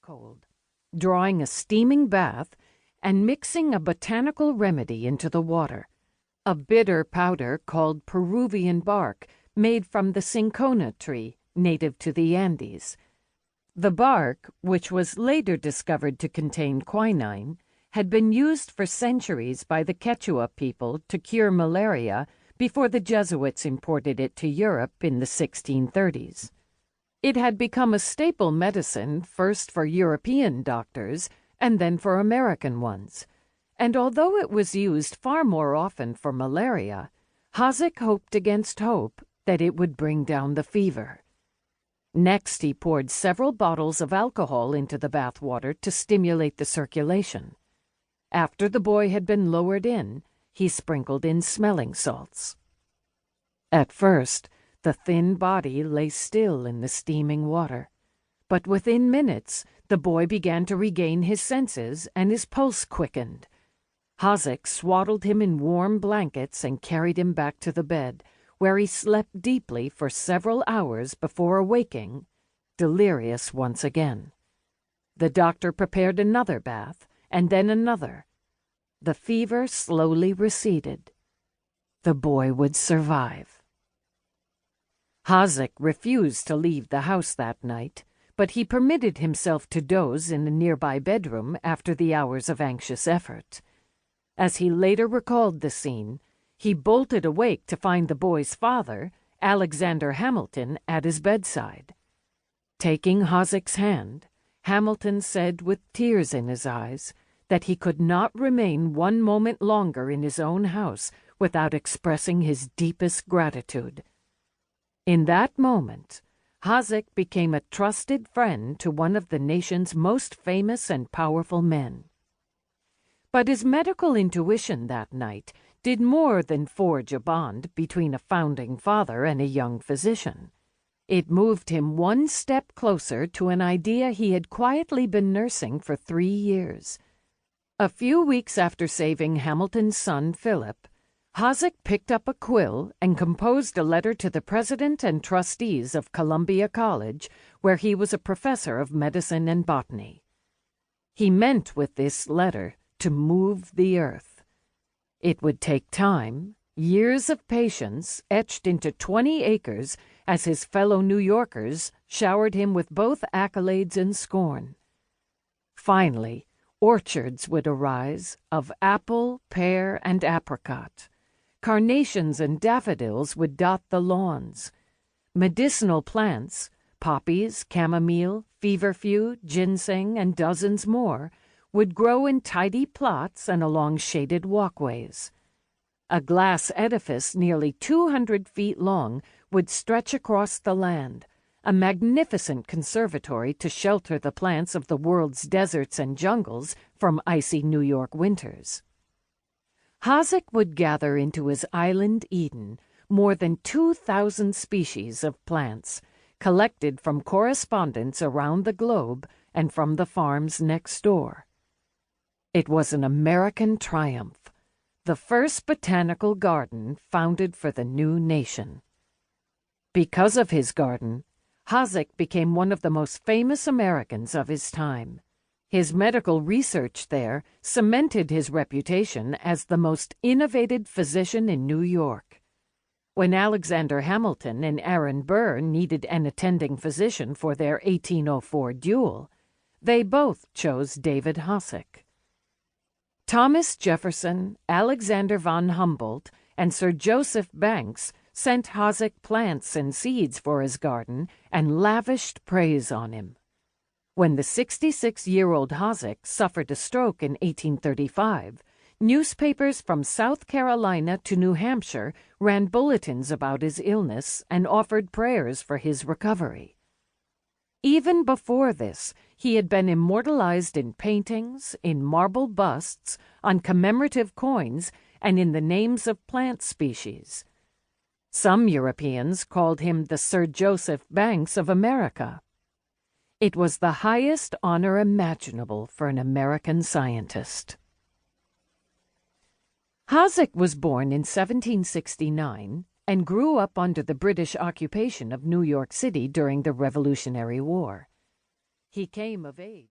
cold, drawing a steaming bath and mixing a botanical remedy into the water, a bitter powder called Peruvian bark made from the cinchona tree native to the Andes. The bark, which was later discovered to contain quinine, had been used for centuries by the Quechua people to cure malaria before the Jesuits imported it to Europe in the 1630s. It had become a staple medicine first for European doctors and then for American ones, and although it was used far more often for malaria, Hosack hoped against hope that it would bring down the fever. Next, he poured several bottles of alcohol into the bath water to stimulate the circulation. After the boy had been lowered in, he sprinkled in smelling salts. At first, the thin body lay still in the steaming water, but within minutes the boy began to regain his senses and his pulse quickened. Hosack swaddled him in warm blankets and carried him back to the bed, where he slept deeply for several hours before awaking, delirious once again. The doctor prepared another bath, and then another. The fever slowly receded. The boy would survive. Hosack refused to leave the house that night, but he permitted himself to doze in a nearby bedroom after the hours of anxious effort. As he later recalled the scene, he bolted awake to find the boy's father, Alexander Hamilton, at his bedside. Taking Hosack's hand, Hamilton said with tears in his eyes that he could not remain one moment longer in his own house without expressing his deepest gratitude. In that moment, Hosack became a trusted friend to one of the nation's most famous and powerful men. But his medical intuition that night did more than forge a bond between a founding father and a young physician. It moved him one step closer to an idea he had quietly been nursing for 3 years. A few weeks after saving Hamilton's son, Philip, Hosack picked up a quill and composed a letter to the president and trustees of Columbia College, where he was a professor of medicine and botany. He meant with this letter to move the earth. It would take time, years of patience etched into 20 acres as his fellow New Yorkers showered him with both accolades and scorn. Finally, orchards would arise of apple, pear, and apricot. Carnations and daffodils would dot the lawns. Medicinal plants, poppies, chamomile, feverfew, ginseng, and dozens more, would grow in tidy plots and along shaded walkways. A glass edifice nearly 200 feet long would stretch across the land, a magnificent conservatory to shelter the plants of the world's deserts and jungles from icy New York winters. Hosack would gather into his island Eden more than 2,000 species of plants, collected from correspondents around the globe and from the farms next door. It was an American triumph, the first botanical garden founded for the new nation. Because of his garden, Hosack became one of the most famous Americans of his time. His medical research there cemented his reputation as the most innovative physician in New York. When Alexander Hamilton and Aaron Burr needed an attending physician for their 1804 duel, they both chose David Hosack. Thomas Jefferson, Alexander von Humboldt, and Sir Joseph Banks sent Hosack plants and seeds for his garden and lavished praise on him. When the 66-year-old Hosack suffered a stroke in 1835, newspapers from South Carolina to New Hampshire ran bulletins about his illness and offered prayers for his recovery. Even before this, he had been immortalized in paintings, in marble busts, on commemorative coins, and in the names of plant species. Some Europeans called him the Sir Joseph Banks of America. It was the highest honor imaginable for an American scientist. Hosack was born in 1769 and grew up under the British occupation of New York City during the Revolutionary War. He came of age